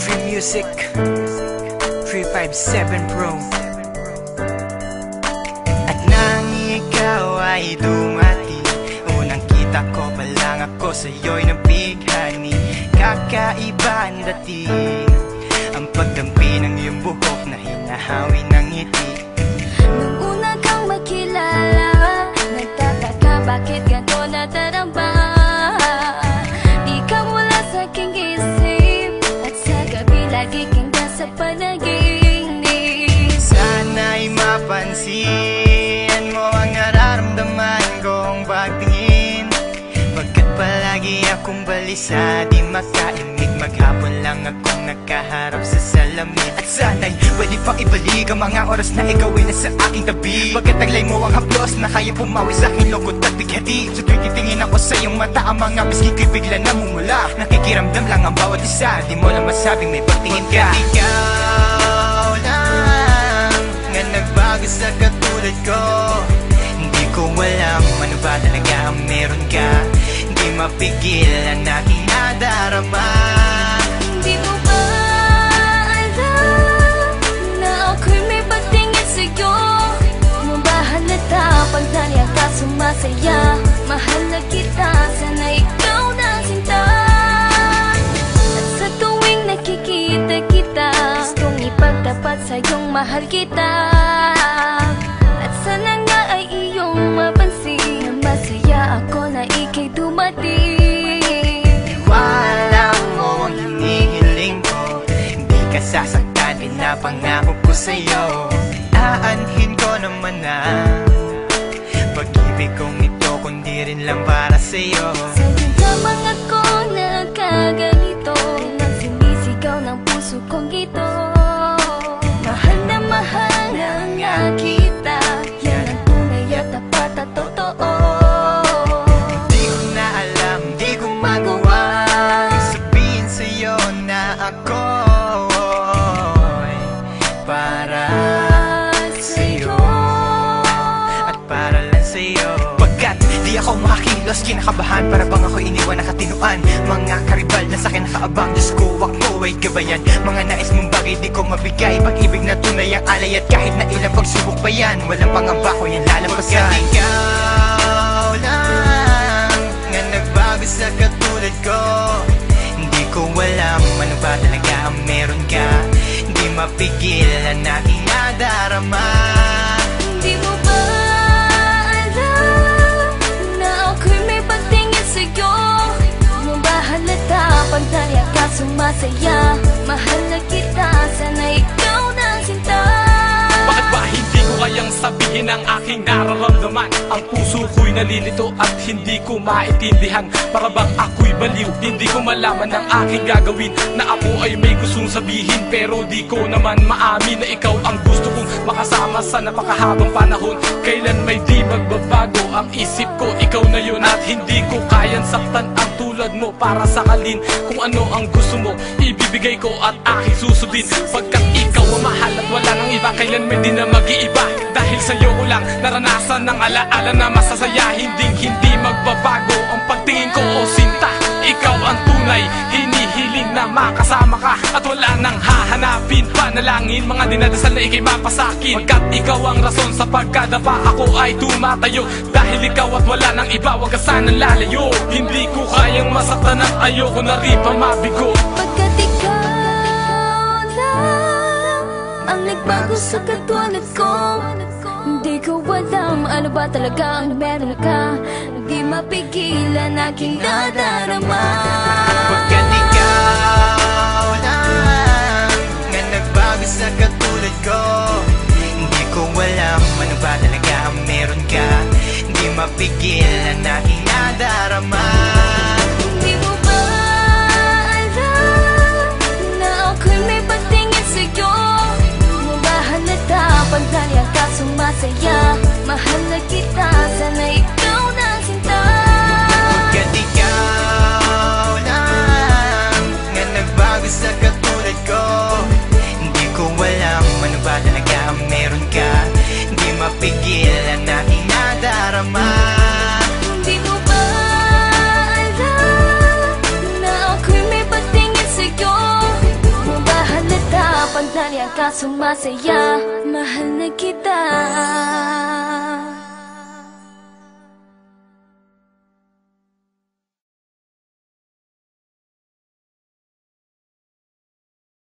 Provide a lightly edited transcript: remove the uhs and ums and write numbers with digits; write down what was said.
Free Music 357 Pro. At nang ikaw ay dumating, unang kita ko pa lang ako sa'yo'y nabighani. Kakaiba ang dating, ang pagdampi ng iyong buhok na hinahawi ng ngiti. Nung una kang makilala, nagtataka bakit ganito nadarama. Ikaw wala sa aking isip, at sa gabi lagi kang nasa panaginip. Sana'y mapansin mo ang nararamdaman kong pagtingin, pagkat palagi akong balisa, di makaimik. Maghapon lang akong nakaharap sa salamin. At sana'y pwede pang ibalik ang mga oras na ikaw ay nasa aking tabi, pagkat taglay mo ang haplos na kaya pumawi sa aking lungkot at bighati. So tuwing titingin ako sa iyong mata, ang mga miski ko'y bigla namumula. Nakikiramdam lang ang bawat isa, di mo lang masabing may pagtingin ka. Pagkat ikaw lang nga nagbago sa katulad ko, hindi ko alam ano ba talaga ang meron ka. Di mapigil ang aking nadarama. Di mo ba alam na ako'y may pagtingin sa'yo? Mo ba halata pag naliya ka sumasaya? Mahal na kita, sana ikaw na sinta. At sa tuwing nakikita kita, gustong ipagtapat sa'yong mahal kita. At sana nga ay iyong mapansin na masaya ako na ika'y dumating. Wala mo ang hinihiling ko, hindi ka sasaktan, pinapangako ko sa'yo. Aanhin ko naman na pag-ibig kong ito, kundi rin lang para sa'yo. Sa'yo lamang ako nagkaganito, lang sinisigaw ng puso kong ito. Mahal na nga kita, yan ang tunay at tapat at totoo. Di ko na alam, di ko magawa sabihin sa'yo na ako'y para sa'yo at para lang sa'yo. Pagkat di ako makakilos, kinakabahan, para bang ako iniwan nakatinuan. Mga karibal na sa'kin nakaabang, Diyos ko, wag mo ay gabayan. Mga nais mong bagay di ko mabigay, pag-ibig na tunay ang alay. At kahit na ilang pagsubok pa yan, walang pangamba ko yan lalampasan. Pagkat ikaw lang nga nagbago sa katulad ko, hindi ko alam ano ba talaga ang meron ka. Hindi mapigil ang aking nadarama. Di mo ba alam na ako'y may pagtingin sa'yo? Mo ba halata pag naliya ka sumasaya? Mahal na kita, sana ikaw na sinta. Bakit ba hindi ko kayang sabihin ang aking nararamdaman? Ang puso ko'y nalilito at hindi ko maintindihan. Para bang ako'y baliw, hindi ko malaman ang aking gagawin. Na ako ay may gustong sabihin, pero di ko naman maamin na ikaw ang gusto kong makasama sa napakahabang panahon. Kailan may di magbabago ang isip ko, ikaw na yun. At hindi ko kayang saktan ang tulad mo para sakalin. Kung ano ang gusto mo, ibibigay ko at aking susundin. Pagkat ikaw ang mahal at wala nang iba, kailan may di na mag-iiba. Dahil sa'yo ko lang naranasan ng alaala na masasaya. Hindi magbabago ang pagtingin ko, o sinta. Ikaw ang tunay, hinihiling na makasama ka. At wala nang hahanapin, panalangin, mga dinadasal na ikay mapasakin. Pagkat ikaw ang rason sa pagkadapa, ako ay tumatayo. Dahil ikaw at wala nang iba, wag ka sanang lalayo. Hindi ko kayang masaktan at ayoko na rin pa mabigo. Pagkat ikaw lang ang nagbago sa katulad ko, hindi ko alam ano ba talaga ang meron ka. Hindi mapigilan aking nadarama. Pagkat ikaw lang nga nagbago sa katulad ko, hindi ko alam ano ba talaga ang meron ka. Hindi mapigil ang aking nadarama. Di mo ba alam na ako'y may pagtingin sa'yo? Mo ba halata pag naliya ka sumasaya? Mahal na kita, sana ikaw na sinta. Pagkat ikaw lang nga nagbago sa katulad ko, hindi ko alam ano ba talaga ang meron ka. Hindi mapigil ang aking nadarama. Di mo ba alam na ako'y may pagtingin sa'yo? Mo ka sumasaya. Mahal na kita.